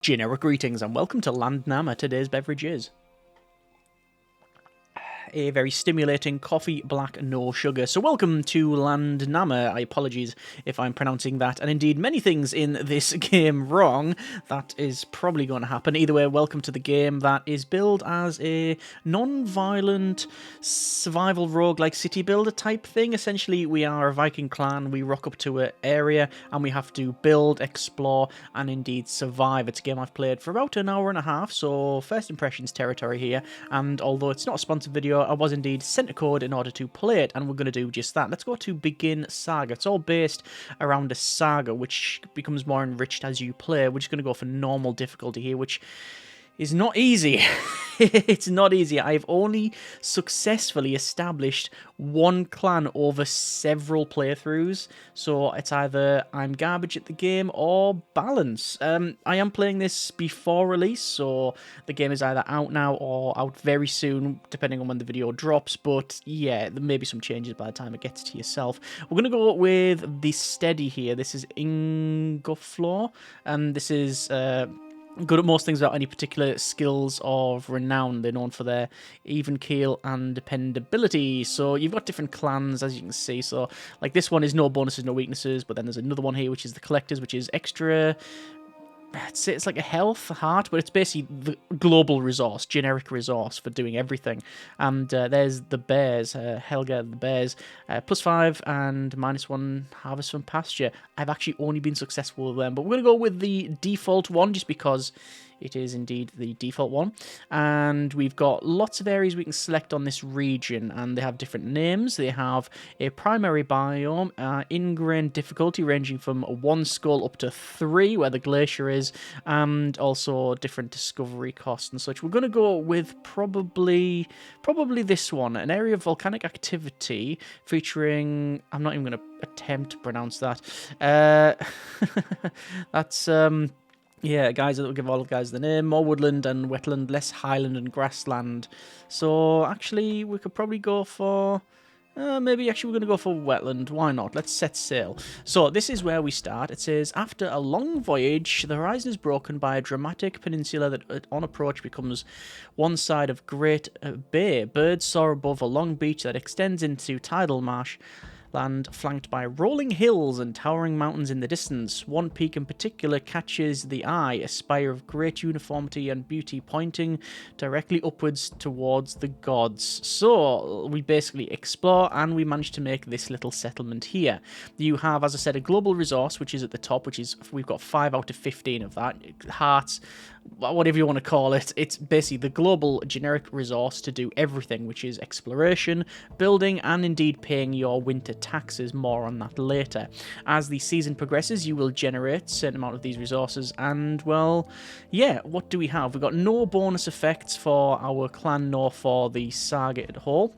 Generic greetings and welcome to Landnama. Today's beverage is a very stimulating coffee black, no sugar. So welcome to Landnama. I apologies if I'm pronouncing that and indeed many things in this game wrong. That is probably going to happen. Either way, welcome to the game that is billed as a non-violent survival rogue-like city builder type thing. Essentially, we are a Viking clan. We rock up to an area and we have to build, explore, and indeed survive. It's a game I've played for about an hour and a half, so first impressions territory here. And although it's not a sponsored video, I was indeed sent a code in order to play it, and we're going to do just that. Let's go to Begin Saga. It's all based around a saga, which becomes more enriched as you play. We're just going to go for normal difficulty here, which is not easy. It's not easy. I've only successfully established one clan over several playthroughs, so it's either I'm garbage at the game or balance. I am playing this before release, so the game is either out now or out very soon, depending on when the video drops, but yeah, there may be some changes by the time it gets to yourself. We're going to go with the steady here. This is Ingoflor, and this is good at most things without any particular skills of renown. They're known for their even keel and dependability. So you've got different clans, as you can see. So like this one is no bonuses, no weaknesses, but then there's another one here, which is the collectors, which is extra. It's like a health, heart, but it's basically the global resource, generic resource for doing everything. And there's the bears, Helga, the bears, +5 and -1 harvest from pasture. I've actually only been successful with them, but we're going to go with the default one just because it is indeed the default one. And we've got lots of areas we can select on this region, and they have different names. They have a primary biome, ingrained difficulty ranging from 1 skull up to 3, where the glacier is, and also different discovery costs and such. We're going to go with probably this one, an area of volcanic activity featuring, I'm not even going to attempt to pronounce that. That's yeah, guys, I'll give all the guys the name. More woodland and wetland, less highland and grassland. So, actually, we could probably go for... maybe actually we're going to go for wetland. Why not? Let's set sail. So, this is where we start. It says, after a long voyage, the horizon is broken by a dramatic peninsula that on approach becomes one side of Great Bay. Birds soar above a long beach that extends into tidal marsh land flanked by rolling hills and towering mountains in the distance. One peak in particular catches the eye, a spire of great uniformity and beauty pointing directly upwards towards the gods. So we basically explore and we manage to make this little settlement here. You have, as I said, a global resource, which is at the top, which is, we've got 5 out of 15 of that. Hearts, whatever you want to call it. It's basically the global generic resource to do everything, which is exploration, building, and indeed paying your winter taxes. More on that later. As the season progresses, you will generate a certain amount of these resources, and well, yeah, what do we have? We've got no bonus effects for our clan nor for the saga at whole.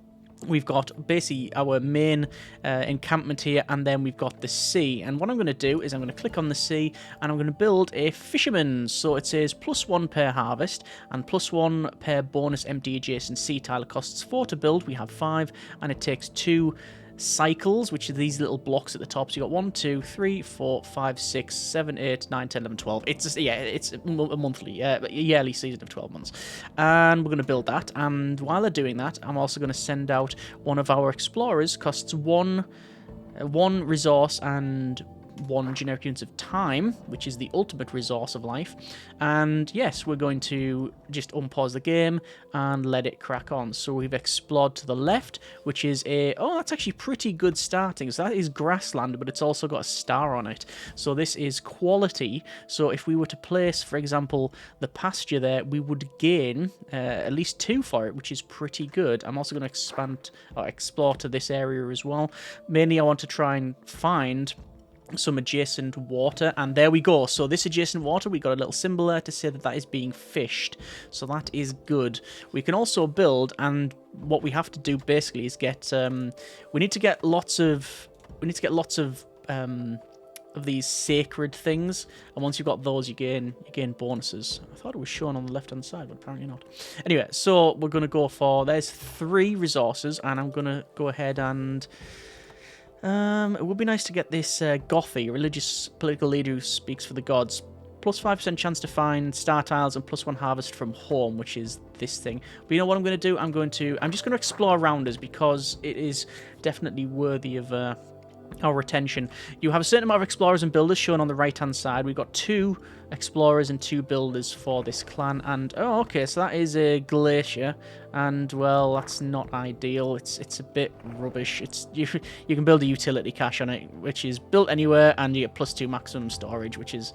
We've got basically our main encampment here, and then we've got the sea. And what I'm going to do is I'm going to click on the sea, and I'm going to build a fisherman. So it says +1 per harvest, and +1 per bonus empty adjacent sea tile. It costs 4 to build. We have 5, and it takes 2 cycles, which are these little blocks at the top. So you got 1, 2, 3, 4, 5, 6, 7, 8, 9, 10, 11, 12. It's just, yeah, it's a monthly, yearly season of 12 months. And we're going to build that. And while they're doing that, I'm also going to send out one of our explorers. Costs one resource and 1 generic units of time, which is the ultimate resource of life. And yes, we're going to just unpause the game and let it crack on. So we've explored to the left, which is that's actually pretty good starting. So that is grassland, but it's also got a star on it. So this is quality. So if we were to place, for example, the pasture there, we would gain at least 2 for it, which is pretty good. I'm also going to expand or explore to this area as well. Mainly I want to try and find some adjacent water, and there we go. So this adjacent water, we got a little symbol there to say that that is being fished, so that is good. We can also build, and what we have to do basically is get we need to get lots of these sacred things, and once you've got those, you gain bonuses. I thought it was shown on the left hand side, but apparently not. Anyway, so we're going to go for, there's 3 resources, and I'm going to go ahead and it would be nice to get this Gothy, religious political leader who speaks for the gods. plus 5% chance to find star tiles and plus 1 harvest from home, which is this thing. But you know what I'm going to do? I'm just going to explore around us because it is definitely worthy of our attention. You have a certain amount of explorers and builders shown on the right hand side. We've got 2 explorers and 2 builders for this clan, and oh, okay, so that is a glacier, and well, that's not ideal. It's a bit rubbish. You can build a utility cache on it, which is built anywhere, and you get plus 2 maximum storage, which is,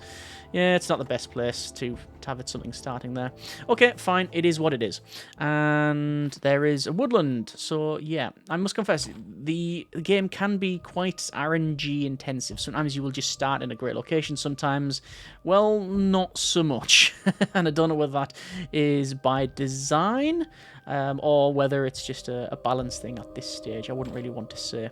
yeah, it's not the best place to have it something starting there. Okay, fine, it is what it is. And there is a woodland, so yeah, I must confess, the game can be quite RNG intensive. Sometimes you will just start in a great location, sometimes, well, not so much. And I don't know whether that is by design, or whether it's just a balance thing at this stage. I wouldn't really want to say.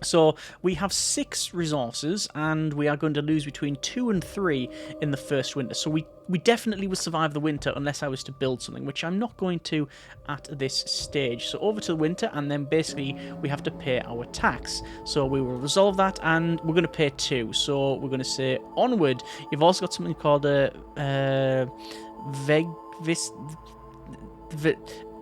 So we have 6 resources, and we are going to lose between 2 and 3 in the first winter. So we definitely will survive the winter unless I was to build something, which I'm not going to at this stage. So over to the winter, and then basically we have to pay our tax. So we will resolve that, and we're going to pay 2. So we're going to say onward. You've also got something called a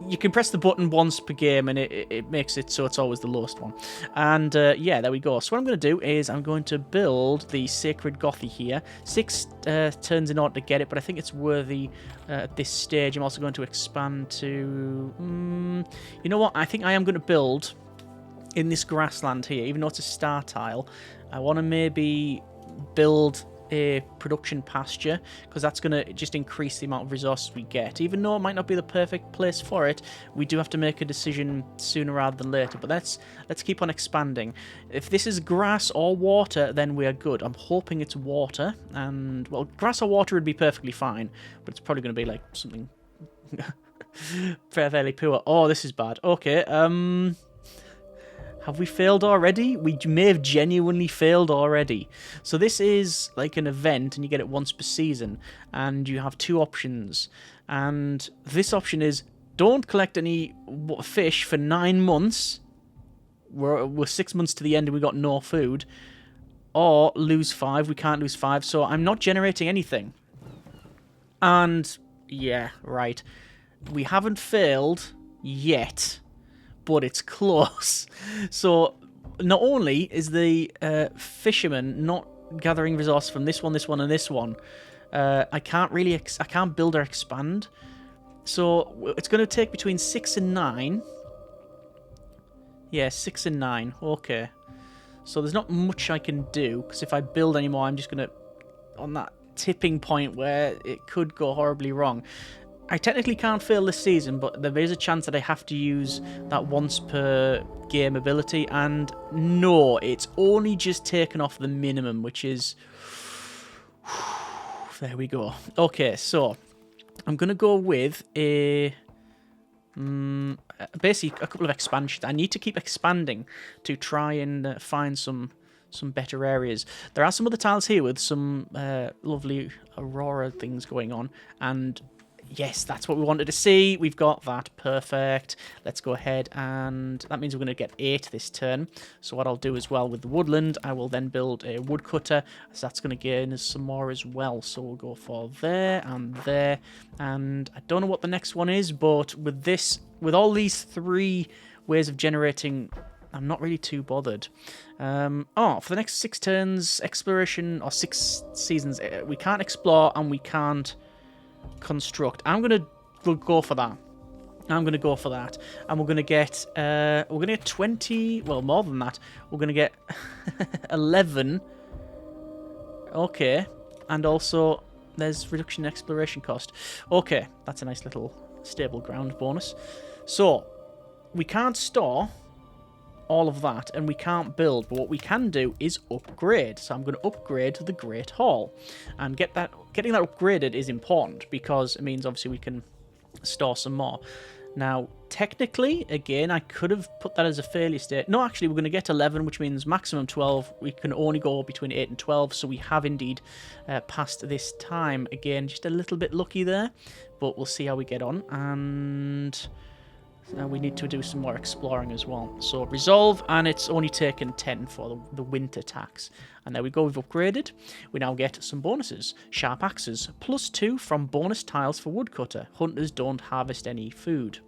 you can press the button once per game, and it makes it so it's always the lowest one. And yeah, there we go. So what I'm going to do is I'm going to build the Sacred Gothy here. 6 turns in order to get it, but I think it's worthy at this stage. I'm also going to expand to... you know what? I think I am going to build in this grassland here, even though it's a star tile. I want to maybe build a production pasture, because that's going to just increase the amount of resources we get. Even though it might not be the perfect place for it, we do have to make a decision sooner rather than later. But let's keep on expanding. If this is grass or water, then we are good. I'm hoping it's water, and well, grass or water would be perfectly fine, but it's probably going to be like something fairly poor. Oh, this is bad. Okay, have we failed already? We may have genuinely failed already. So this is like an event, and you get it once per season, and you have 2 options. And this option is don't collect any fish for 9 months. We're 6 months to the end and we got no food. Or lose 5. We can't lose 5, so I'm not generating anything. And yeah, right. We haven't failed yet, but it's close. So not only is the fisherman not gathering resources from this one, and this one, I can't build or expand. So it's going to take between 6 and 9. Yeah, 6 and 9. Okay. So there's not much I can do, because if I build any more, I'm just going to... on that tipping point where it could go horribly wrong. I technically can't fail this season, but there is a chance that I have to use that once per game ability, and no, it's only just taken off the minimum, which is... there we go. Okay, so I'm going to go with a... basically a couple of expansions. I need to keep expanding to try and find some better areas. There are some other tiles here with some lovely aurora things going on, and yes, that's what we wanted to see. We've got that. Perfect. Let's go ahead, and that means we're going to get 8 this turn. So what I'll do as well with the woodland, I will then build a woodcutter, so that's going to gain us some more as well. So we'll go for there, and I don't know what the next one is, but with all these 3 ways of generating, I'm not really too bothered. For the next 6 turns, exploration, or 6 seasons, we can't explore and we can't construct. I'm gonna go for that. And we're gonna get 20. Well, more than that. We're gonna get 11. Okay, and also there's reduction in exploration cost. Okay, that's a nice little stable ground bonus. So we can't store all of that, and we can't build, but what we can do is upgrade. So I'm going to upgrade the Great Hall, and getting that upgraded is important, because it means obviously we can store some more. Now technically, again, I could have put that as a failure state. No, actually we're going to get 11, which means maximum 12. We can only go between 8 and 12, so we have indeed passed this time. Again, just a little bit lucky there, but we'll see how we get on. And We need to do some more exploring as well. So resolve, and it's only taken 10 for the winter tax. And there we go, we've upgraded. We now get some bonuses. Sharp axes, +2 from bonus tiles for woodcutter. Hunters don't harvest any food.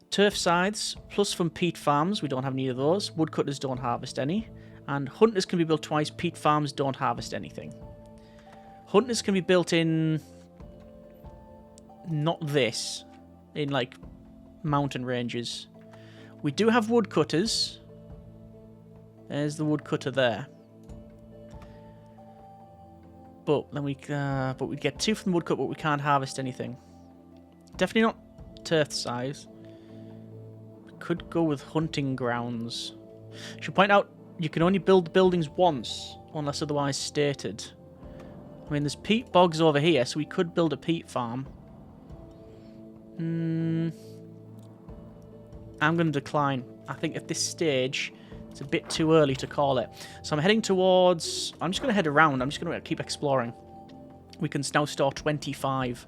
Turf scythes, plus from peat farms. We don't have any of those. Woodcutters don't harvest any. And hunters can be built twice. Peat farms don't harvest anything. Hunters can be built in... not this. In, like, mountain ranges. We do have woodcutters. There's the woodcutter there. But then we get 2 from the woodcut, but we can't harvest anything. Definitely not turf size. We could go with hunting grounds. Should point out you can only build buildings once, unless otherwise stated. I mean, there's peat bogs over here, so we could build a peat farm. I'm going to decline. I think at this stage, it's a bit too early to call it. So I'm heading towards... I'm just going to head around. I'm just going to keep exploring. We can now store 25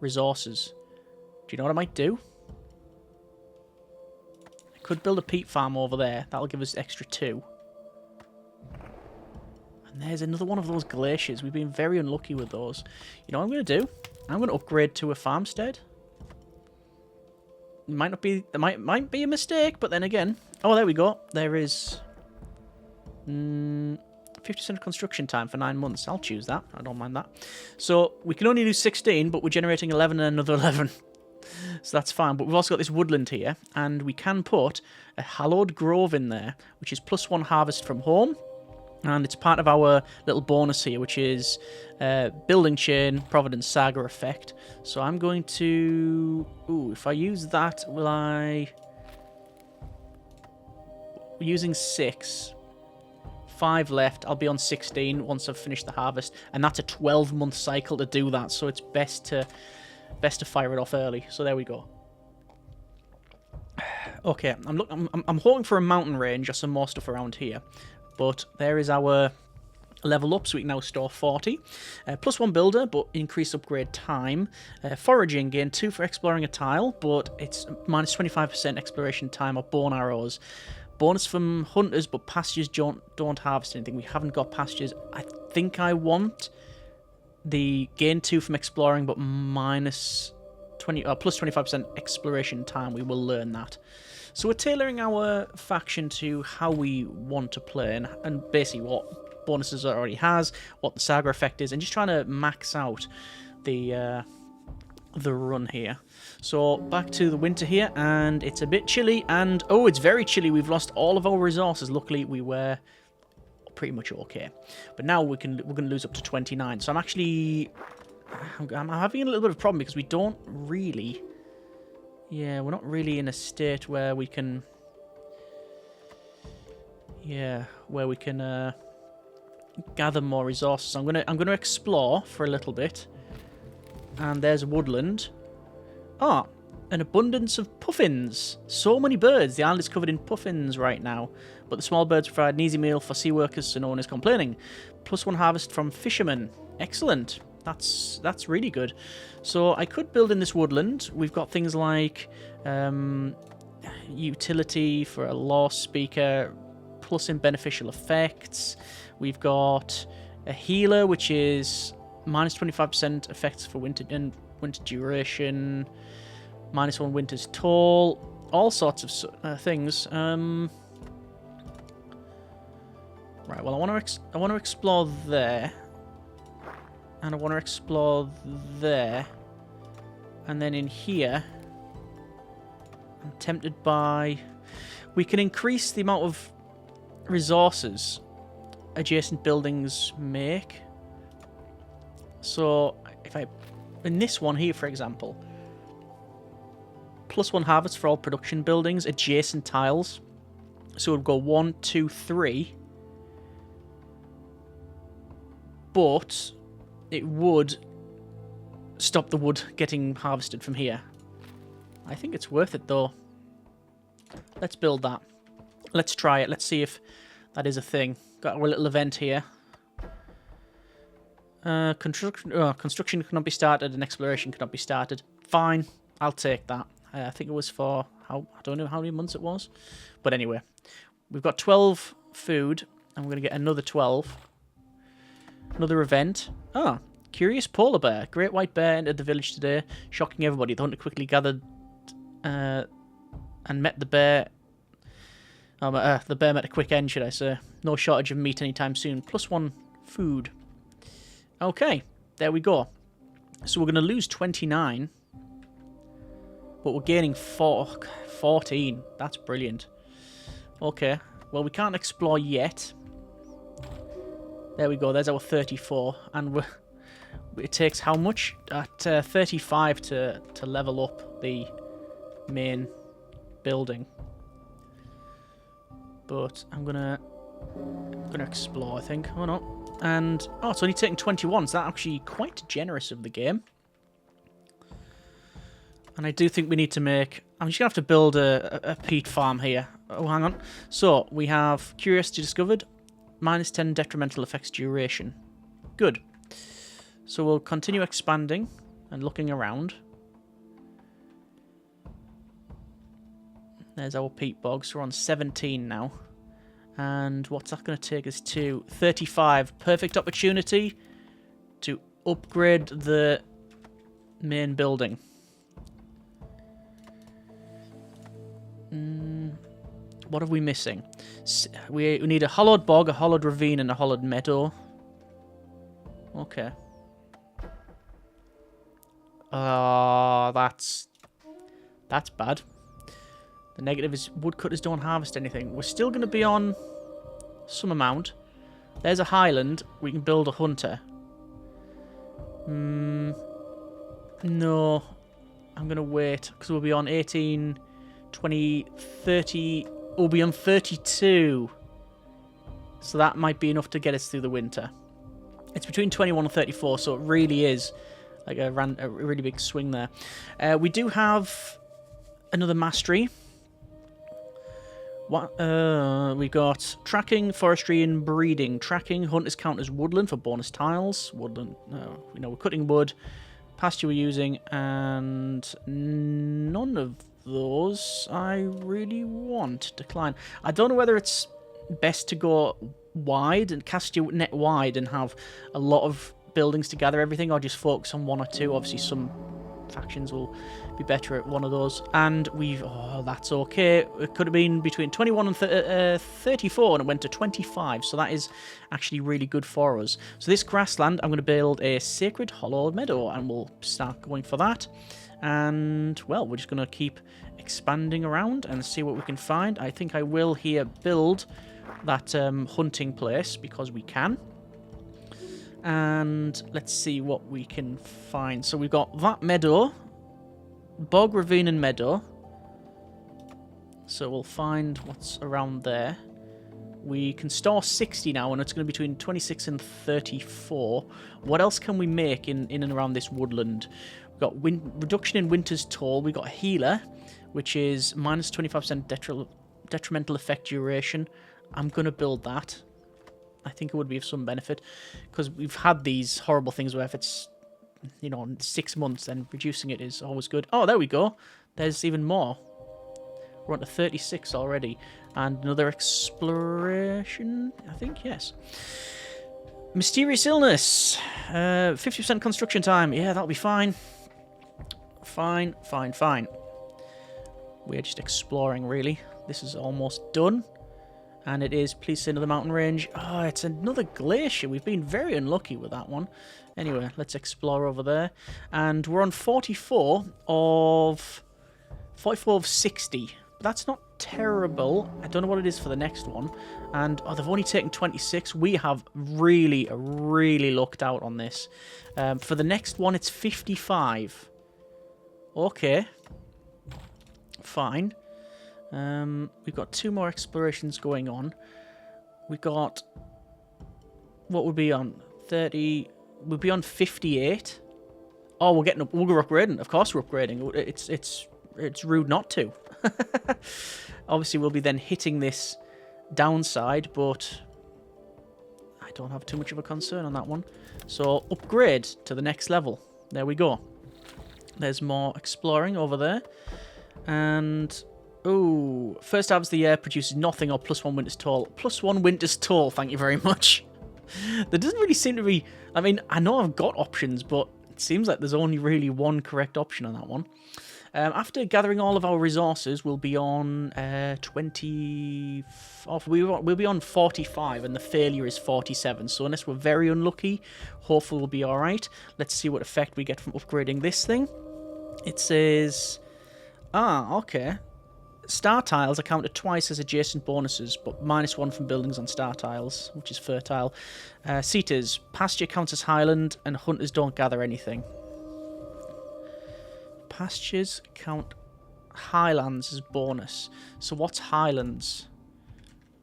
resources. Do you know what I might do? I could build a peat farm over there. That'll give us extra 2. And there's another one of those glaciers. We've been very unlucky with those. You know what I'm going to do? I'm going to upgrade to a farmstead. Might not be... There might be a mistake, but then again... Oh, there we go. There is... 50% construction time for 9 months. I'll choose that. I don't mind that. So, we can only do 16, but we're generating 11 and another 11. So that's fine. But we've also got this woodland here, and we can put a hallowed grove in there, which is +1 harvest from home. And it's part of our little bonus here, which is building chain, Providence Saga effect. So I'm going to... Ooh, if I use that, will I... We're using 6. 5 left. I'll be on 16 once I've finished the harvest. And that's a 12-month cycle to do that, so it's best to fire it off early. So there we go. Okay, I'm hoping for a mountain range or some more stuff around here. But there is our level up, so we can now store 40. +1 builder, but increase upgrade time. Foraging, gain 2 for exploring a tile, but it's -25% exploration time or bone arrows. Bonus from hunters, but pastures don't harvest anything. We haven't got pastures. I think I want the gain 2 from exploring, but +25% exploration time. We will learn that. So we're tailoring our faction to how we want to play and basically what bonuses it already has, what the saga effect is, and just trying to max out the run here. So back to the winter here, and it's a bit chilly, and oh, it's very chilly. We've lost all of our resources. Luckily, we were pretty much okay, but now we're going to lose up to 29. So I'm having a little bit of a problem because we don't really. Yeah, we're not really in a state where we can... Yeah, where we can gather more resources. I'm gonna explore for a little bit. And there's woodland. Ah, an abundance of puffins. So many birds. The island is covered in puffins right now. But the small birds provide an easy meal for sea workers, so no one is complaining. +1 harvest from fishermen. Excellent. That's really good. So I could build in this woodland. We've got things like utility for a law speaker, plus in beneficial effects. We've got a healer, which is -25% effects for winter duration, -1 winter's toll, all sorts of things. Right. Well, I want to explore there. And I want to explore there. And then in here, I'm tempted by... We can increase the amount of resources adjacent buildings make. So, if I... In this one here, for example, +1 harvest for all production buildings, adjacent tiles. So it would go 1, 2, 3. But... it would stop the wood getting harvested from here. I think it's worth it, though. Let's build that. Let's try it. Let's see if that is a thing. Got our little event here. Construction cannot be started and exploration cannot be started. Fine. I'll take that. I think it was for, I don't know how many months it was. But anyway, we've got 12 food, and we're going to get another 12. Another event. Ah, curious polar bear. Great white bear entered the village today, shocking everybody. The hunter quickly gathered and met the bear. The bear met a quick end, should I say. No shortage of meat anytime soon. +1 food. Okay, there we go. So we're going to lose 29. But we're gaining 14. That's brilliant. Okay, well, we can't explore yet. There we go, there's our 34. And it takes how much? At 35 to level up the main building. But I'm gonna explore, I think. Oh no. And it's only taking 21, so that's actually quite generous of the game. And I do think we need to make... I'm just going to have to build a peat farm here. Oh, hang on. So, we have curiosity discovered. -10 detrimental effects duration. Good. So we'll continue expanding and looking around. There's our peat bog. So we're on 17 now. And what's that going to take us to? 35. Perfect opportunity to upgrade the main building. What are we missing? We need a hollowed bog, a hollowed ravine, and a hollowed meadow. Okay. That's bad. The negative is woodcutters don't harvest anything. We're still going to be on some amount. There's a highland. We can build a hunter. No. I'm going to wait, because we'll be on 18, 20, 30... We'll be on 32. So that might be enough to get us through the winter. It's between 21 and 34, so it really is like a really big swing there. We do have another mastery. We've got tracking, forestry, and breeding. Tracking, hunters count as woodland for bonus tiles. Woodland, we're cutting wood. Pasture we're using, and none of those I really want. Decline. I don't know whether it's best to go wide and cast your net wide and have a lot of buildings to gather everything, or just focus on one or two. Obviously some factions will be better at one of those, and that's okay. It could have been between 21 and 34, and it went to 25, so that is actually really good for us. So this grassland, I'm going to build a sacred hollow meadow, and we'll start going for that. And well, we're just going to keep expanding around and see what we can find. I think I will here build that hunting place, because we can. And let's see what we can find. So we've got that meadow, bog, ravine, and meadow. So we'll find what's around there. We can store 60 now, and it's going to be between 26 and 34. What else can we make in and around this woodland? We've got reduction in winter's toll. We've got a healer, which is minus 25% detrimental effect duration. I'm going to build that. I think it would be of some benefit, because we've had these horrible things where if it's, 6 months, then reducing it is always good. Oh, there we go. There's even more. We're on to 36 already. And another exploration, I think, yes. Mysterious illness. 50% construction time. Yeah, that'll be fine. Fine. We're just exploring, really. This is almost done. And it is, please say, another mountain range. Oh, it's another glacier. We've been very unlucky with that one. Anyway, let's explore over there. And we're on 44 of 60. That's not terrible. I don't know what it is for the next one. And they've only taken 26. We have really, really lucked out on this. For the next one, it's 55. Okay. Fine. We've got 2 more explorations going on. We've got... What would be on? 30... We'll be on 58. Oh, we're getting up. We're upgrading. Of course we're upgrading. It's rude not to. Obviously, we'll be then hitting this downside, but I don't have too much of a concern on that one. So, upgrade to the next level. There we go. There's more exploring over there. And, oh, first harvest of the year produces nothing or +1 winter's toll. +1 winter's toll, thank you very much. There doesn't really seem to be... I mean, I know I've got options, but it seems like there's only really one correct option on that one. After gathering all of our resources, we'll be on 20... We'll be on 45, and the failure is 47. So unless we're very unlucky, hopefully we'll be alright. Let's see what effect we get from upgrading this thing. It says... Ah, okay. Star tiles are counted twice as adjacent bonuses, but -1 from buildings on star tiles, which is fertile. Seaters, pasture counts as highland, and hunters don't gather anything. Pastures count highlands as bonus. So what's highlands?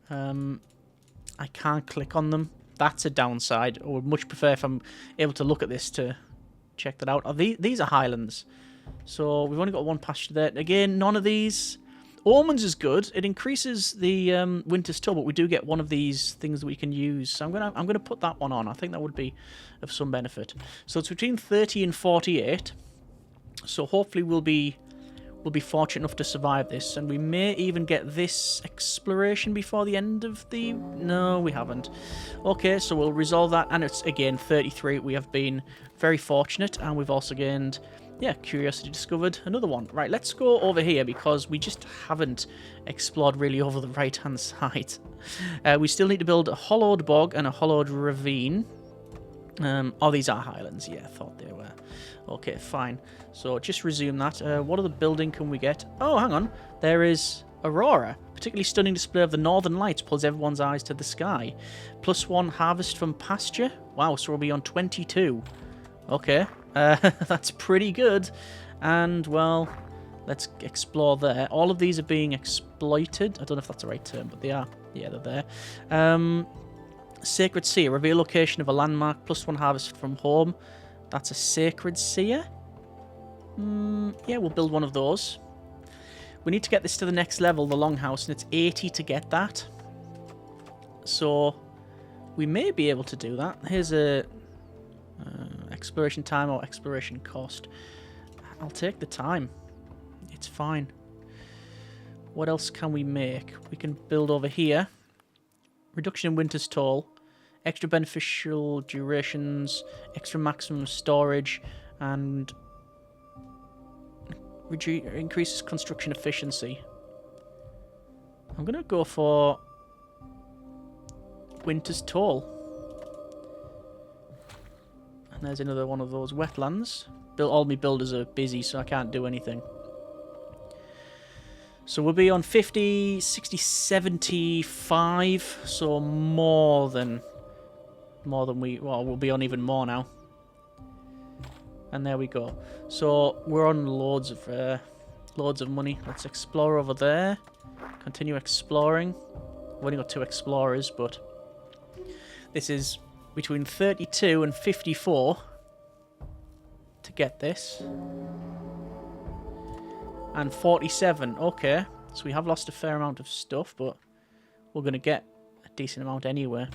I can't click on them. That's a downside. I would much prefer if I'm able to look at this to check that out. Oh, these are highlands. So we've only got one pasture there. Again, none of these. Almonds is good. It increases the winter's toll, but we do get one of these things that we can use. So I'm gonna put that one on. I think that would be of some benefit. So it's between 30 and 48. So hopefully we'll be fortunate enough to survive this, and we may even get this exploration before the end of the... No, we haven't. Okay, so we'll resolve that, and it's again 33. We have been very fortunate, and we've also gained... Yeah, curiosity discovered. Another one. Right, let's go over here because we just haven't explored really over the right-hand side. We still need to build a hollowed bog and a hollowed ravine. Oh, these are highlands. Yeah, I thought they were. Okay, fine. So just resume that. What other building can we get? Oh, hang on. There is Aurora. Particularly stunning display of the northern lights pulls everyone's eyes to the sky. +1 harvest from pasture. Wow, so we'll be on 22. Okay. That's pretty good. And, well, let's explore there. All of these are being exploited. I don't know if that's the right term, but they are. Yeah, they're there. Sacred Seer. Reveal location of a landmark. +1 harvest from home. That's a Sacred Seer. Yeah, we'll build one of those. We need to get this to the next level, the Longhouse, and it's 80 to get that. So, we may be able to do that. Here's a... exploration time or exploration cost. I'll take the time. It's fine. What else can we make? We can build over here. Reduction in winter's toll. Extra beneficial durations. Extra maximum storage. And increases construction efficiency. I'm going to go for winter's toll. And there's another one of those wetlands. All my builders are busy, so I can't do anything. So we'll be on 50, 60, 75. So more than we... Well, we'll be on even more now. And there we go. So we're on loads of money. Let's explore over there. Continue exploring. We've only got 2 explorers, but this is... between 32 and 54 to get this. And 47. Okay. So we have lost a fair amount of stuff, but we're going to get a decent amount anyway.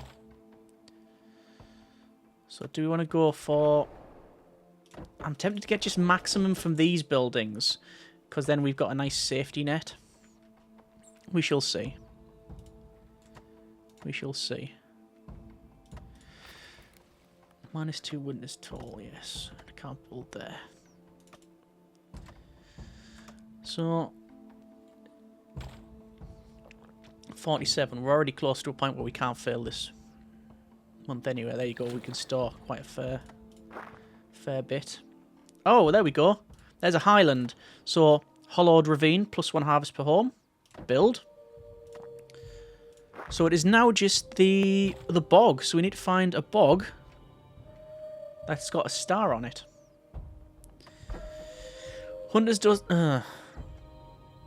So do we want to go for... I'm tempted to get just maximum from these buildings, because then we've got a nice safety net. We shall see. We shall see. -2 winter's toll, yes. I can't build there. So 47. We're already close to a point where we can't fail this month anyway. There you go. We can store quite a fair bit. Oh, there we go. There's a highland. So hollowed ravine, +1 harvest per home. Build. So it is now just the bog. So we need to find a bog that's got a star on it. Hunters does...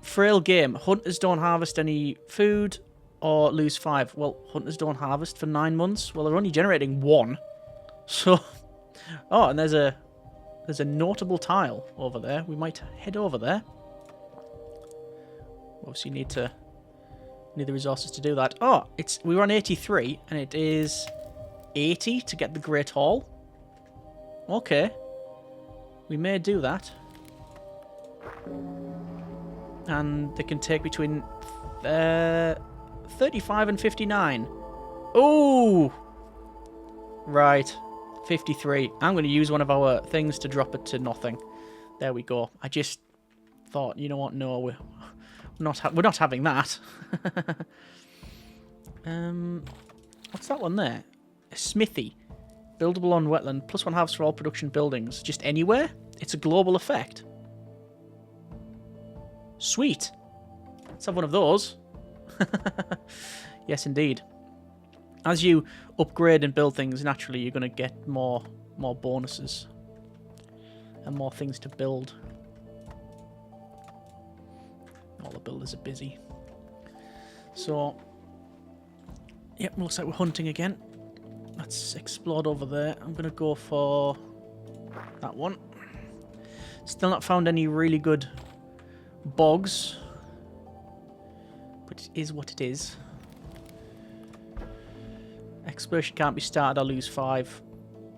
frail game. Hunters don't harvest any food or lose 5. Well, hunters don't harvest for 9 months. Well, they're only generating 1. So... Oh, and there's a notable tile over there. We might head over there. Obviously, need the resources to do that. Oh, we were on 83, and it is 80 to get the Great Hall. Okay. We may do that. and they can take between 35 and 59. Oh! Right. 53. I'm going to use one of our things to drop it to nothing. There we go. I just thought, you know what? No, we're not having that. What's that one there? A smithy. Buildable on wetland. +1 halves for all production buildings. Just anywhere? It's a global effect. Sweet. Let's have one of those. Yes, indeed. As you upgrade and build things, naturally you're going to get more bonuses and more things to build. All the builders are busy. So, yep, looks like we're hunting again. Let's explode over there. I'm going to go for that one. Still not found any really good bogs, but it is what it is. Exploration can't be started. I'll lose 5.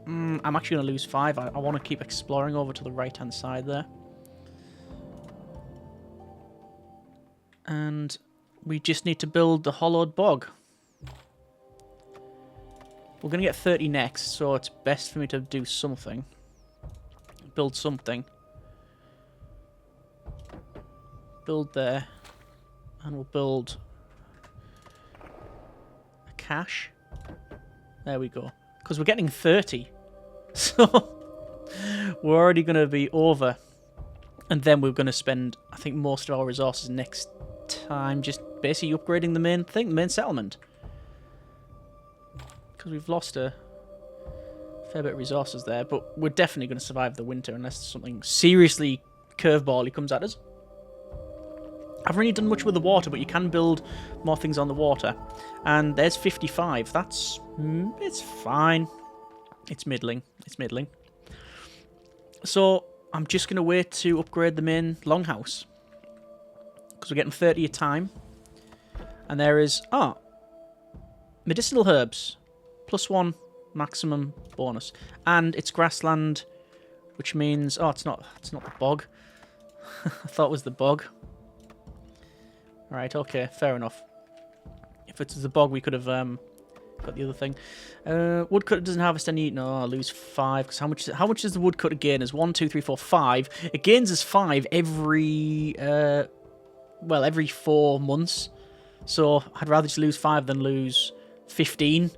I'm actually going to lose 5. I want to keep exploring over to the right-hand side there. And we just need to build the hollowed bog. We're going to get 30 next, so it's best for me to do something. Build something. Build there. And we'll build a cache. There we go. Because we're getting 30. So we're already going to be over. And then we're going to spend, I think, most of our resources next time just basically upgrading the main thing, the main settlement. Because we've lost a fair bit of resources there. But we're definitely going to survive the winter unless something seriously curveball-y comes at us. I've really done much with the water, but you can build more things on the water. And there's 55. That's... it's fine. It's middling. It's middling. So, I'm just going to wait to upgrade the main longhouse. Because we're getting 30 a time. And there is... oh! Medicinal herbs. +1 maximum bonus. And it's grassland, which means... oh, it's not the bog. I thought it was the bog. Right, okay, fair enough. If it's the bog, we could have got the other thing. Woodcutter doesn't harvest any... no, I'll lose 5. Because how much does the woodcutter gain? Is 1, 2, 3, 4, 5. It gains us 5 every... well, every 4 months. So I'd rather just lose 5 than lose 15.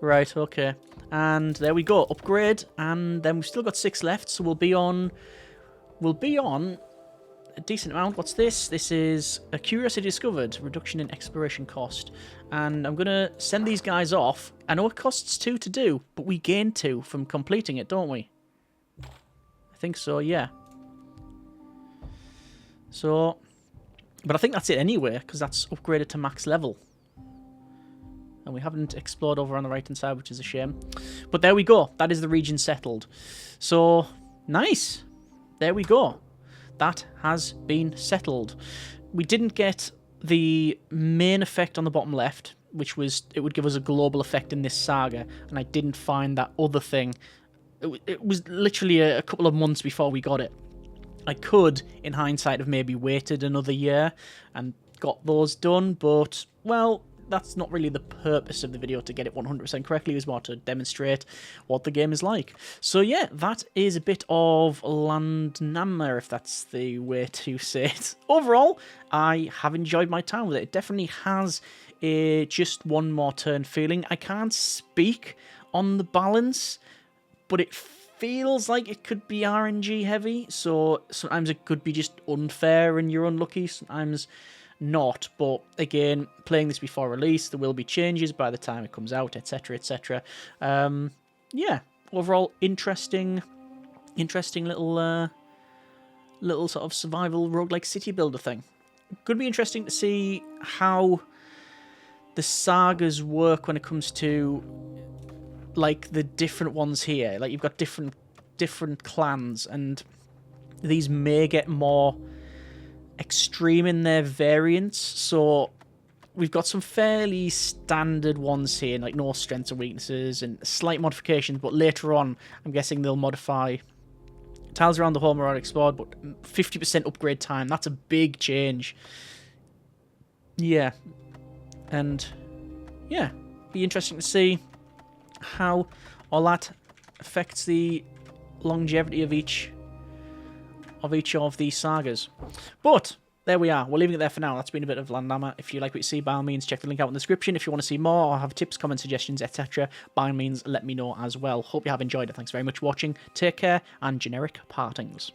Right, okay. And there we go. Upgrade. And then we've still got 6 left. So we'll be on a decent amount. What's this? This is a curiosity discovered. Reduction in exploration cost. And I'm going to send these guys off. I know it costs 2 to do, but we gain 2 from completing it, don't we? I think so, yeah. So, but I think that's it anyway, because that's upgraded to max level. And we haven't explored over on the right-hand side, which is a shame. But there we go. That is the region settled. So, nice. There we go. That has been settled. We didn't get the main effect on the bottom left, which was it would give us a global effect in this saga, and I didn't find that other thing. It was literally a couple of months before we got it. I could, in hindsight, have maybe waited another year and got those done, but, well, that's not really the purpose of the video, to get it 100% correctly. It was more to demonstrate what the game is like. So yeah, that is a bit of Landnama, if that's the way to say it. Overall, I have enjoyed my time with it. It definitely has a just one more turn feeling. I can't speak on the balance, but it feels like it could be RNG heavy, so sometimes it could be just unfair and you're unlucky, sometimes not. But again, playing this before release, there will be changes by the time it comes out, etc, etc. Yeah, overall interesting little sort of survival roguelike city builder thing. Could be interesting to see how the sagas work when it comes to like the different ones here. Like you've got different clans, and these may get more extreme in their variants. So we've got some fairly standard ones here, like no strengths or weaknesses and slight modifications, but later on I'm guessing they'll modify Tiles around the home are explored, but 50% upgrade time. That's a big change. Yeah. And, yeah. Be interesting to see how all that affects the longevity of each of these sagas. But there we are. We're leaving it there for now. That's been a bit of Landnama. If you like what you see, by all means, check the link out in the description. If you want to see more or have tips, comments, suggestions, etc., by all means, let me know as well. Hope you have enjoyed it. Thanks very much for watching. Take care, and generic partings.